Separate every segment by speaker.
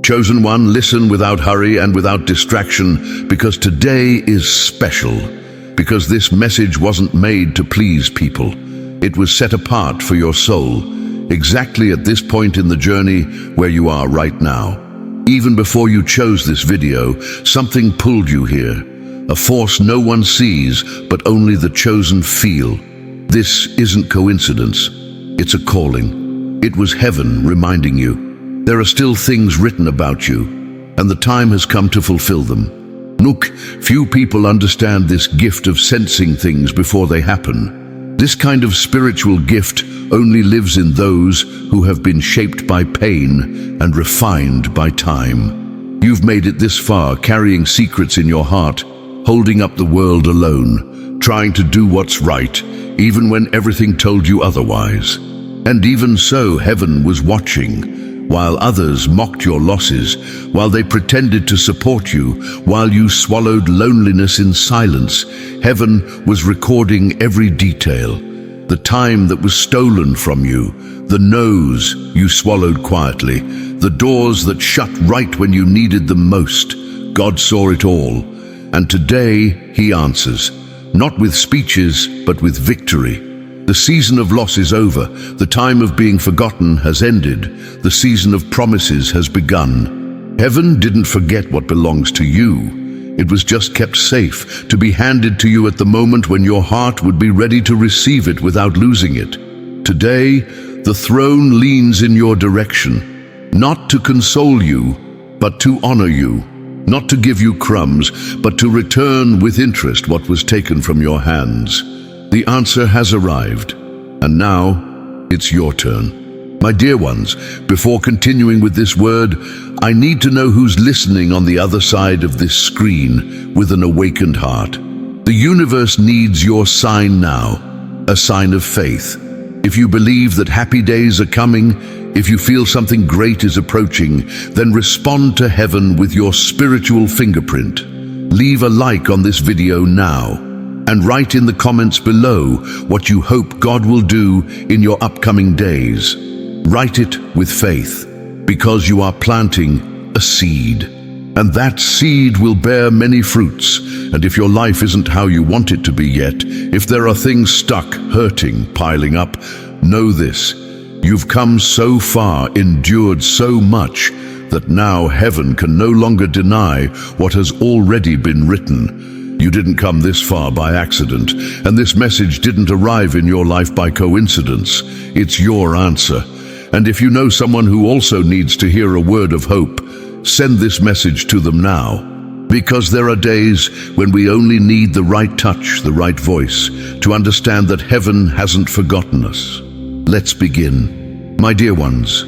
Speaker 1: Chosen one, listen without hurry and without distraction, because today is special. Because this message wasn't made to please people. It was set apart for your soul, exactly at this point in the journey where you are right now. Even before you chose this video, something pulled you here. A force no one sees, but only the chosen feel. This isn't coincidence. It's a calling. It was heaven reminding you. There are still things written about you, and the time has come to fulfill them. Look, few people understand this gift of sensing things before they happen. This kind of spiritual gift only lives in those who have been shaped by pain and refined by time. You've made it this far, carrying secrets in your heart, holding up the world alone, trying to do what's right, even when everything told you otherwise. And even so, heaven was watching. While others mocked your losses, while they pretended to support you, while you swallowed loneliness in silence, heaven was recording every detail. The time that was stolen from you, the no's you swallowed quietly, the doors that shut right when you needed them most. God saw it all. And today He answers, not with speeches, but with victory. The season of loss is over. The time of being forgotten has ended. The season of promises has begun. Heaven didn't forget what belongs to you. It was just kept safe, to be handed to you at the moment when your heart would be ready to receive it without losing it. Today, the throne leans in your direction, not to console you, but to honor you, not to give you crumbs, but to return with interest what was taken from your hands. The answer has arrived, and now it's your turn. My dear ones, before continuing with this word, I need to know who's listening on the other side of this screen with an awakened heart. The universe needs your sign now, a sign of faith. If you believe that happy days are coming, if you feel something great is approaching, then respond to heaven with your spiritual fingerprint. Leave a like on this video now, and write in the comments below what you hope God will do in your upcoming days. Write it with faith, because you are planting a seed. And that seed will bear many fruits. And if your life isn't how you want it to be yet, if there are things stuck, hurting, piling up, know this: you've come so far, endured so much, that now heaven can no longer deny what has already been written. You didn't come this far by accident, and this message didn't arrive in your life by coincidence. It's your answer. And if you know someone who also needs to hear a word of hope, send this message to them now. Because there are days when we only need the right touch, the right voice, to understand that heaven hasn't forgotten us. Let's begin. My dear ones,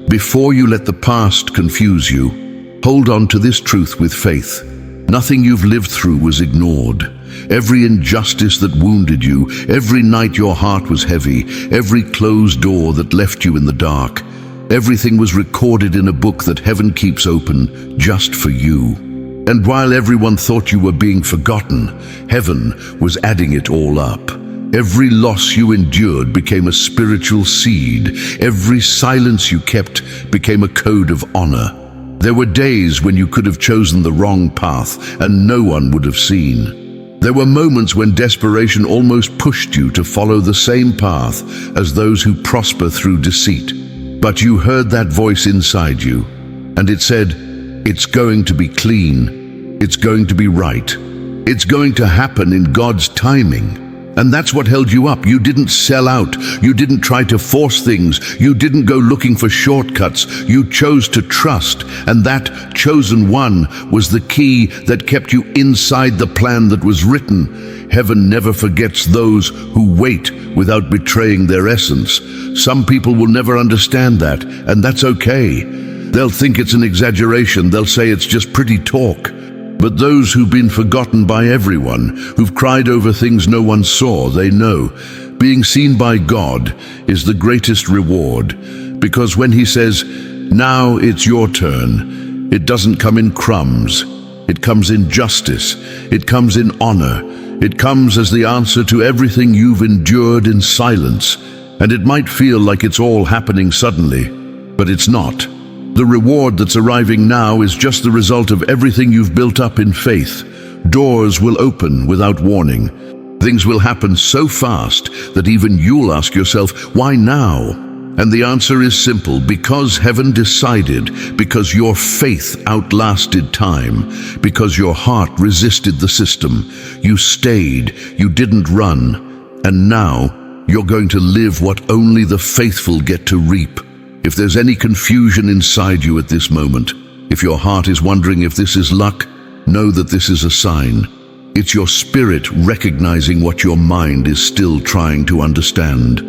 Speaker 1: before you let the past confuse you, hold on to this truth with faith. Nothing you've lived through was ignored. Every injustice that wounded you, every night your heart was heavy, every closed door that left you in the dark, everything was recorded in a book that heaven keeps open just for you. And while everyone thought you were being forgotten, heaven was adding it all up. Every loss you endured became a spiritual seed. Every silence you kept became a code of honor. There were days when you could have chosen the wrong path and no one would have seen. There were moments when desperation almost pushed you to follow the same path as those who prosper through deceit. But you heard that voice inside you, and it said, "It's going to be clean. It's going to be right. It's going to happen in God's timing." And that's what held you up. You didn't sell out. You didn't try to force things. You didn't go looking for shortcuts. You chose to trust. And that chosen one was the key that kept you inside the plan that was written. Heaven never forgets those who wait without betraying their essence. Some people will never understand that, and that's okay. They'll think it's an exaggeration. They'll say it's just pretty talk. But those who've been forgotten by everyone, who've cried over things no one saw, they know. Being seen by God is the greatest reward, because when He says, "Now it's your turn," it doesn't come in crumbs. It comes in justice. It comes in honor. It comes as the answer to everything you've endured in silence. And it might feel like it's all happening suddenly, but it's not. The reward that's arriving now is just the result of everything you've built up in faith. Doors will open without warning. Things will happen so fast that even you'll ask yourself, why now? And the answer is simple: because heaven decided, because your faith outlasted time, because your heart resisted the system. You stayed, you didn't run, and now you're going to live what only the faithful get to reap. If there's any confusion inside you at this moment, if your heart is wondering if this is luck, know that this is a sign. It's your spirit recognizing what your mind is still trying to understand.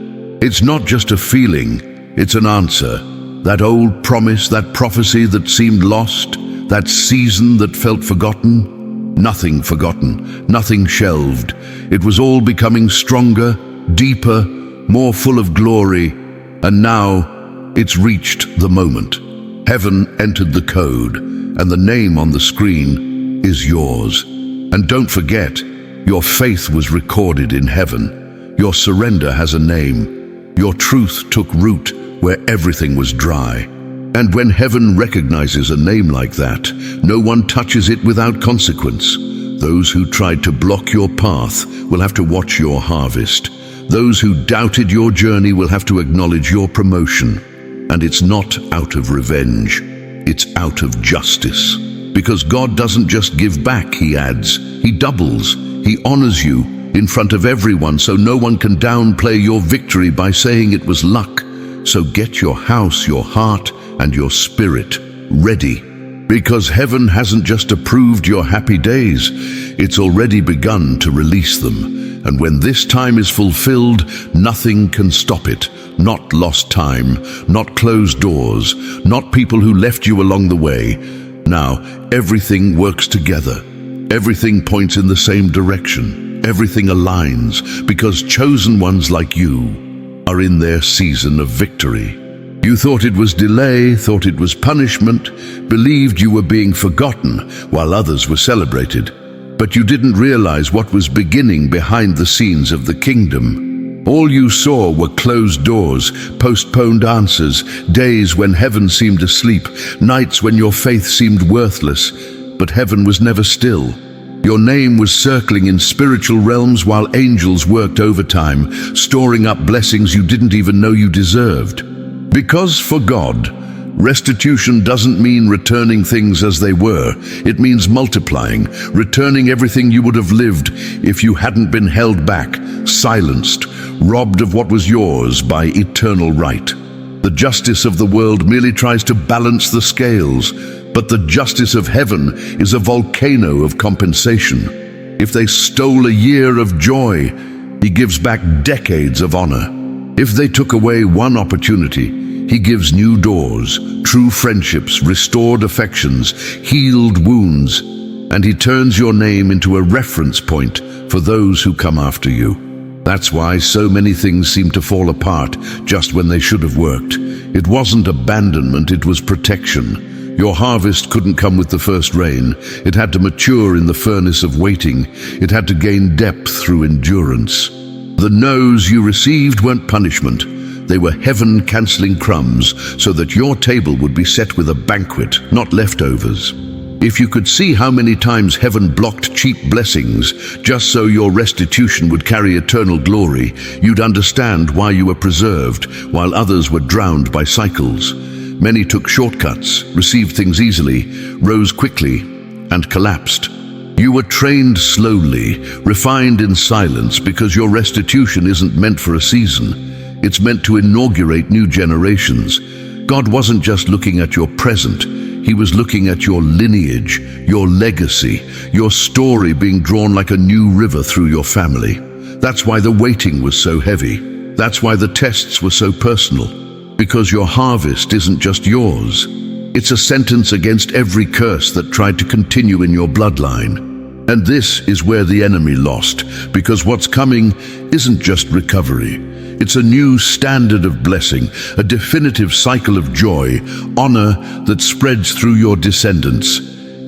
Speaker 1: It's not just a feeling, it's an answer. That old promise, that prophecy that seemed lost, that season that felt forgotten, nothing forgotten, nothing shelved. It was all becoming stronger, deeper, more full of glory, and now it's reached the moment. Heaven entered the code, and the name on the screen is yours. And don't forget, your faith was recorded in heaven. Your surrender has a name. Your truth took root where everything was dry. And when heaven recognizes a name like that, no one touches it without consequence. Those who tried to block your path will have to watch your harvest. Those who doubted your journey will have to acknowledge your promotion. And it's not out of revenge, it's out of justice. Because God doesn't just give back, He adds, He doubles, He honors you in front of everyone, so no one can downplay your victory by saying it was luck. So get your house, your heart, and your spirit ready. Because heaven hasn't just approved your happy days, it's already begun to release them. And when this time is fulfilled, nothing can stop it. Not lost time, not closed doors, not people who left you along the way. Now, everything works together. Everything points in the same direction. Everything aligns, because chosen ones like you are in their season of victory. You thought it was delay, thought it was punishment, believed you were being forgotten while others were celebrated. But you didn't realize what was beginning behind the scenes of the kingdom. All you saw were closed doors, postponed answers, days when heaven seemed asleep, nights when your faith seemed worthless. But heaven was never still. Your name was circling in spiritual realms while angels worked overtime, storing up blessings you didn't even know you deserved. Because for God, restitution doesn't mean returning things as they were. It means multiplying, returning everything you would have lived if you hadn't been held back, silenced, robbed of what was yours by eternal right. The justice of the world merely tries to balance the scales, but the justice of heaven is a volcano of compensation. If they stole a year of joy, He gives back decades of honor. If they took away one opportunity, He gives new doors, true friendships, restored affections, healed wounds, and He turns your name into a reference point for those who come after you. That's why so many things seem to fall apart just when they should have worked. It wasn't abandonment, it was protection. Your harvest couldn't come with the first rain. It had to mature in the furnace of waiting. It had to gain depth through endurance. The no's you received weren't punishment. They were heaven-canceling crumbs so that your table would be set with a banquet, not leftovers. If you could see how many times heaven blocked cheap blessings just so your restitution would carry eternal glory, you'd understand why you were preserved while others were drowned by cycles. Many took shortcuts, received things easily, rose quickly, and collapsed. You were trained slowly, refined in silence, because your restitution isn't meant for a season. It's meant to inaugurate new generations. God wasn't just looking at your present. He was looking at your lineage, your legacy, your story being drawn like a new river through your family. That's why the waiting was so heavy. That's why the tests were so personal. Because your harvest isn't just yours. It's a sentence against every curse that tried to continue in your bloodline. And this is where the enemy lost, because what's coming isn't just recovery. It's a new standard of blessing, a definitive cycle of joy, honor that spreads through your descendants,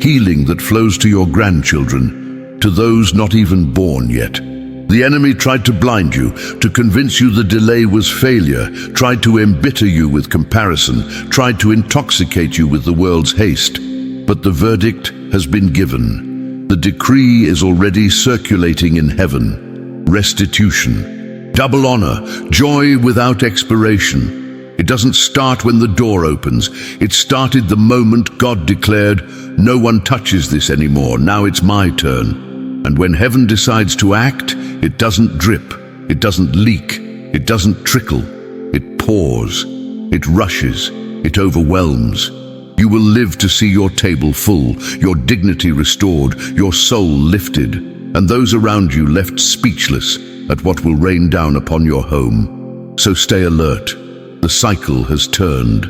Speaker 1: healing that flows to your grandchildren, to those not even born yet. The enemy tried to blind you, to convince you the delay was failure, tried to embitter you with comparison, tried to intoxicate you with the world's haste. But the verdict has been given. The decree is already circulating in heaven. Restitution. Double honor, joy without expiration. It doesn't start when the door opens. It started the moment God declared, "No one touches this anymore, now it's my turn." And when heaven decides to act, it doesn't drip, it doesn't leak, it doesn't trickle. It pours, it rushes, it overwhelms. You will live to see your table full, your dignity restored, your soul lifted, and those around you left speechless at what will rain down upon your home. So stay alert. The cycle has turned.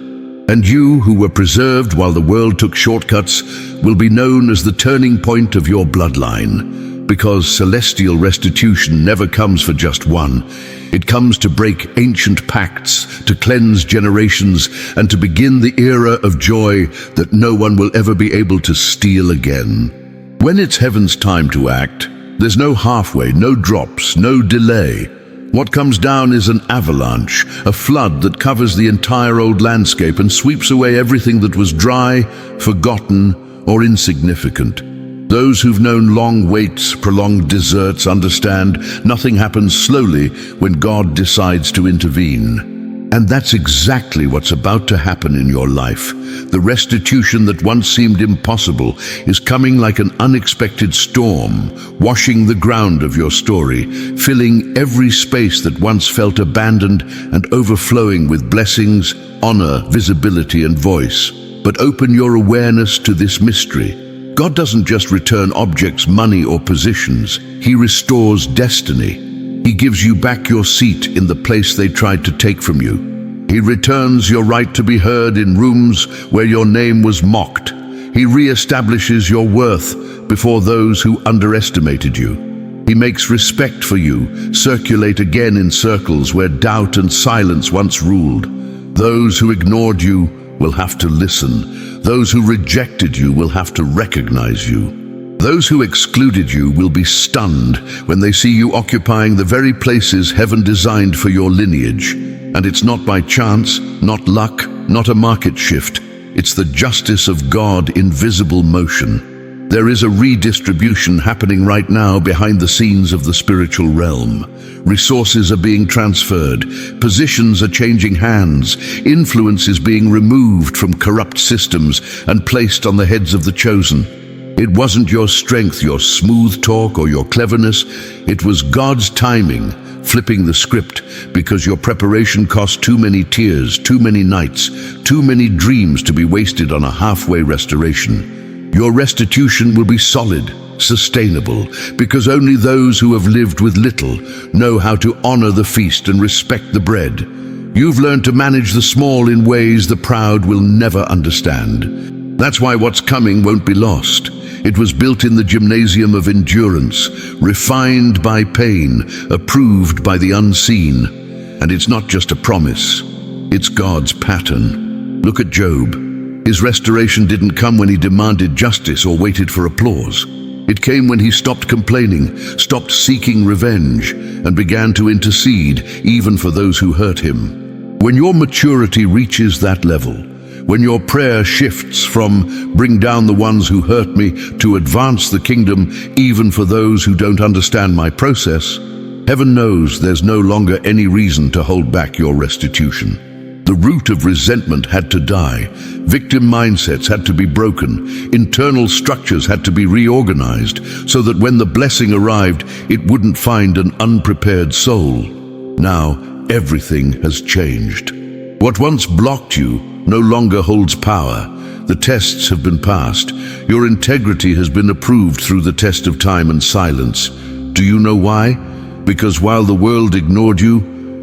Speaker 1: And you, who were preserved while the world took shortcuts, will be known as the turning point of your bloodline. Because celestial restitution never comes for just one. It comes to break ancient pacts, to cleanse generations, and to begin the era of joy that no one will ever be able to steal again. When it's heaven's time to act, there's no halfway, no drops, no delay. What comes down is an avalanche, a flood that covers the entire old landscape and sweeps away everything that was dry, forgotten, or insignificant. Those who've known long waits, prolonged deserts, understand nothing happens slowly when God decides to intervene. And that's exactly what's about to happen in your life. The restitution that once seemed impossible is coming like an unexpected storm, washing the ground of your story, filling every space that once felt abandoned and overflowing with blessings, honor, visibility, and voice. But open your awareness to this mystery. God doesn't just return objects, money, or positions. He restores destiny. He gives you back your seat in the place they tried to take from you. He returns your right to be heard in rooms where your name was mocked. He re-establishes your worth before those who underestimated you. He makes respect for you circulate again in circles where doubt and silence once ruled. Those who ignored you will have to listen. Those who rejected you will have to recognize you. Those who excluded you will be stunned when they see you occupying the very places heaven designed for your lineage. And it's not by chance, not luck, not a market shift. It's the justice of God in visible motion. There is a redistribution happening right now behind the scenes of the spiritual realm. Resources are being transferred, positions are changing hands, influence is being removed from corrupt systems and placed on the heads of the chosen. It wasn't your strength, your smooth talk, or your cleverness. It was God's timing, flipping the script, because your preparation cost too many tears, too many nights, too many dreams to be wasted on a halfway restoration. Your restitution will be solid, sustainable, because only those who have lived with little know how to honor the feast and respect the bread. You've learned to manage the small in ways the proud will never understand. That's why what's coming won't be lost. It was built in the gymnasium of endurance, refined by pain, approved by the unseen. And it's not just a promise, it's God's pattern. Look at Job. His restoration didn't come when he demanded justice or waited for applause. It came when he stopped complaining, stopped seeking revenge, and began to intercede even for those who hurt him. When your maturity reaches that level, when your prayer shifts from "bring down the ones who hurt me" to "advance the kingdom even for those who don't understand my process," heaven knows there's no longer any reason to hold back your restitution. The root of resentment had to die. Victim mindsets had to be broken. Internal structures had to be reorganized so that when the blessing arrived, it wouldn't find an unprepared soul. Now, everything has changed. What once blocked you no longer holds power. The tests have been passed. Your integrity has been approved through the test of time and silence. Do you know why? Because while the world ignored you,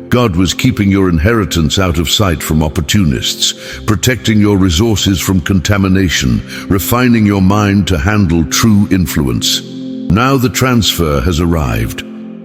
Speaker 1: God was keeping your inheritance out of sight from opportunists, protecting your resources from contamination, refining your mind to handle true influence. Now the transfer has arrived.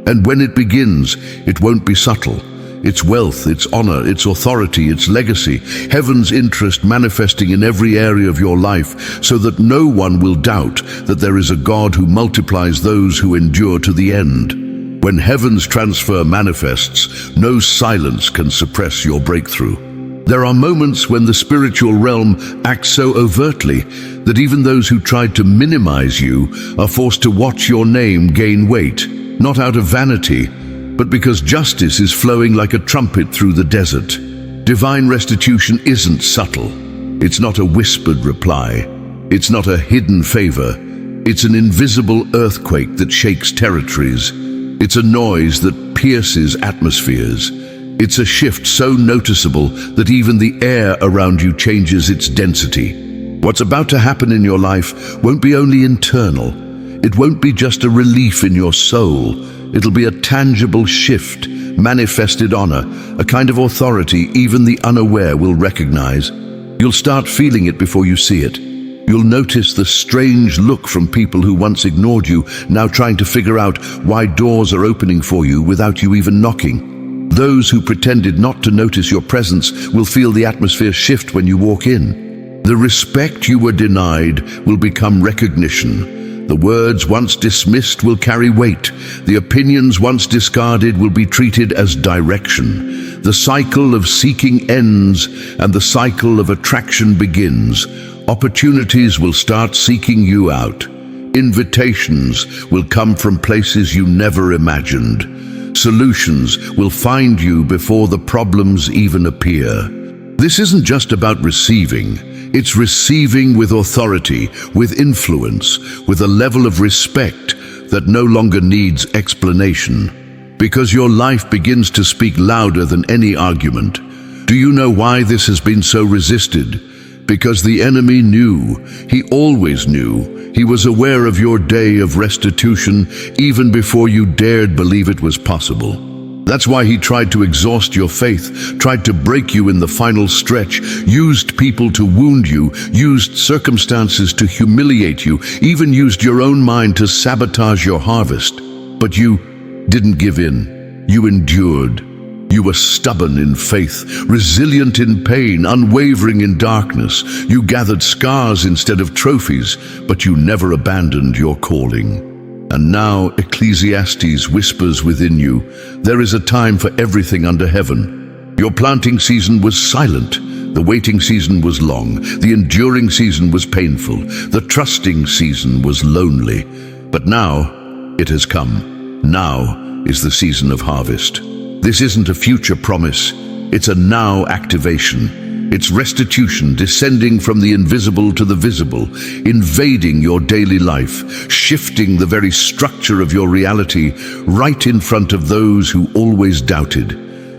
Speaker 1: And when it begins, it won't be subtle. It's wealth, it's honor, it's authority, it's legacy, heaven's interest manifesting in every area of your life, so that no one will doubt that there is a God who multiplies those who endure to the end. When heaven's transfer manifests, no silence can suppress your breakthrough. There are moments when the spiritual realm acts so overtly that even those who tried to minimize you are forced to watch your name gain weight, not out of vanity, but because justice is flowing like a trumpet through the desert. Divine restitution isn't subtle. It's not a whispered reply. It's not a hidden favor. It's an invisible earthquake that shakes territories. It's a noise that pierces atmospheres. It's a shift so noticeable that even the air around you changes its density. What's about to happen in your life won't be only internal. It won't be just a relief in your soul. It'll be a tangible shift, manifested honor, a kind of authority even the unaware will recognize. You'll start feeling it before you see it. You'll notice the strange look from people who once ignored you, now trying to figure out why doors are opening for you without you even knocking. Those who pretended not to notice your presence will feel the atmosphere shift when you walk in. The respect you were denied will become recognition. The words once dismissed will carry weight. The opinions once discarded will be treated as direction. The cycle of seeking ends and the cycle of attraction begins. Opportunities will start seeking you out. Invitations will come from places you never imagined. Solutions will find you before the problems even appear. This isn't just about receiving. It's receiving with authority, with influence, with a level of respect that no longer needs explanation. Because your life begins to speak louder than any argument. Do you know why this has been so resisted? Because the enemy knew. He always knew. He was aware of your day of restitution even before you dared believe it was possible. That's why he tried to exhaust your faith, tried to break you in the final stretch, used people to wound you, used circumstances to humiliate you, even used your own mind to sabotage your harvest. But you didn't give in. You endured. You were stubborn in faith, resilient in pain, unwavering in darkness. You gathered scars instead of trophies, but you never abandoned your calling. And now Ecclesiastes whispers within you, there is a time for everything under heaven. Your planting season was silent. The waiting season was long. The enduring season was painful. The trusting season was lonely. But now it has come. Now is the season of harvest. This isn't a future promise, it's a now activation. It's restitution descending from the invisible to the visible, invading your daily life, shifting the very structure of your reality right in front of those who always doubted.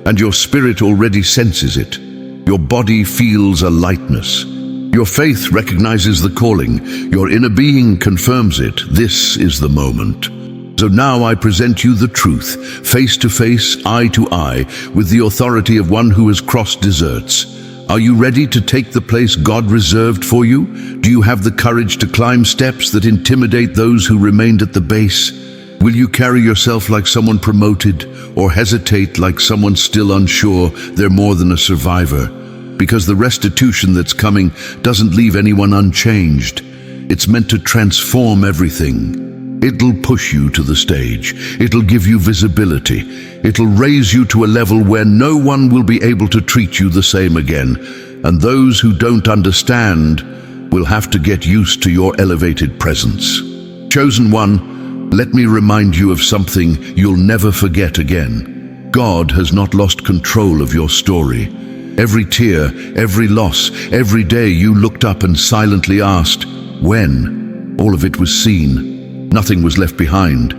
Speaker 1: And your spirit already senses it. Your body feels a lightness. Your faith recognizes the calling. Your inner being confirms it. This is the moment. So now I present you the truth, face to face, eye to eye, with the authority of one who has crossed deserts. Are you ready to take the place God reserved for you? Do you have the courage to climb steps that intimidate those who remained at the base? Will you carry yourself like someone promoted, or hesitate like someone still unsure they're more than a survivor? Because the restitution that's coming doesn't leave anyone unchanged. It's meant to transform everything. It'll push you to the stage. It'll give you visibility. It'll raise you to a level where no one will be able to treat you the same again. And those who don't understand will have to get used to your elevated presence. Chosen one, let me remind you of something you'll never forget again. God has not lost control of your story. Every tear, every loss, every day you looked up and silently asked, when? All of it was seen. Nothing was left behind.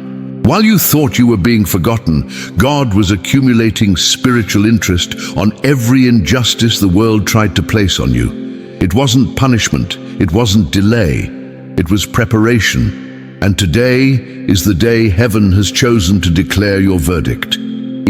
Speaker 1: While you thought you were being forgotten, God was accumulating spiritual interest on every injustice the world tried to place on you. It wasn't punishment, it wasn't delay, it was preparation. And today is the day heaven has chosen to declare your verdict.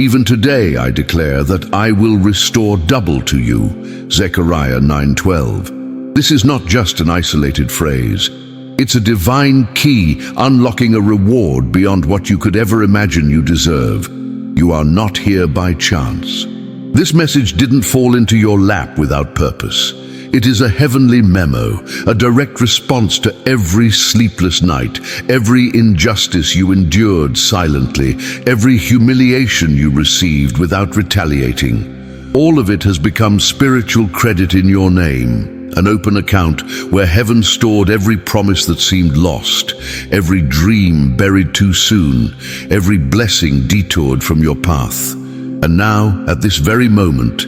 Speaker 1: Even today I declare that I will restore double to you. Zechariah 9:12. This is not just an isolated phrase. It's a divine key unlocking a reward beyond what you could ever imagine you deserve. You are not here by chance. This message didn't fall into your lap without purpose. It is a heavenly memo, a direct response to every sleepless night, every injustice you endured silently, every humiliation you received without retaliating. All of it has become spiritual credit in your name, an open account where heaven stored every promise that seemed lost, every dream buried too soon, every blessing detoured from your path. And now, at this very moment,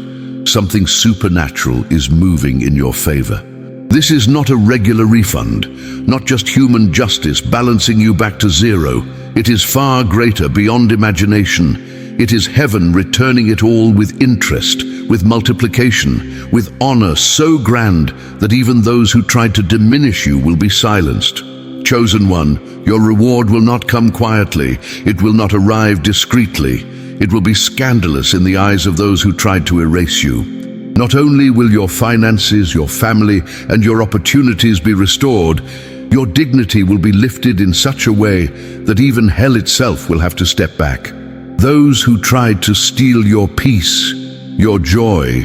Speaker 1: something supernatural is moving in your favor. This is not a regular refund, not just human justice balancing you back to zero. It is far greater, beyond imagination. It is heaven returning it all with interest, with multiplication, with honor so grand that even those who tried to diminish you will be silenced. Chosen one, your reward will not come quietly. It will not arrive discreetly. It will be scandalous in the eyes of those who tried to erase you. Not only will your finances, your family, and your opportunities be restored, your dignity will be lifted in such a way that even hell itself will have to step back. Those who tried to steal your peace, your joy,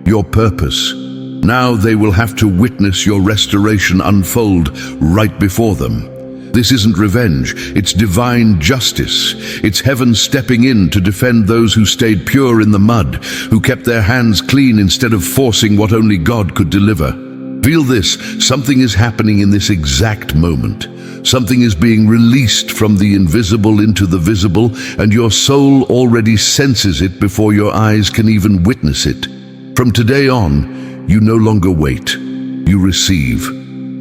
Speaker 1: your purpose, now they will have to witness your restoration unfold right before them. This isn't revenge, it's divine justice. It's heaven stepping in to defend those who stayed pure in the mud, who kept their hands clean instead of forcing what only God could deliver. Feel this, something is happening in this exact moment. Something is being released from the invisible into the visible, and your soul already senses it before your eyes can even witness it. From today on, you no longer wait, you receive.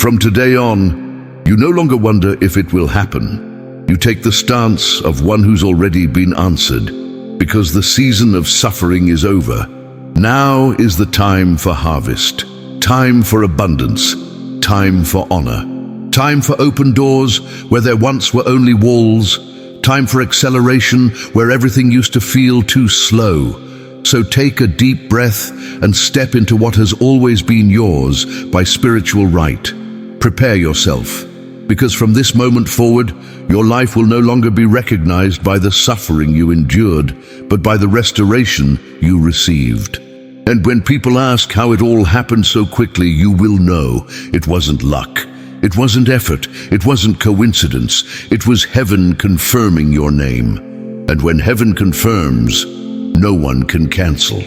Speaker 1: From today on, you no longer wonder if it will happen. You take the stance of one who's already been answered, because the season of suffering is over. Now is the time for harvest, time for abundance, time for honor. Time for open doors where there once were only walls. Time for acceleration where everything used to feel too slow. So take a deep breath and step into what has always been yours by spiritual right. Prepare yourself, because from this moment forward, your life will no longer be recognized by the suffering you endured, but by the restoration you received. And when people ask how it all happened so quickly, you will know it wasn't luck. It wasn't effort, it wasn't coincidence, it was heaven confirming your name. And when heaven confirms, no one can cancel.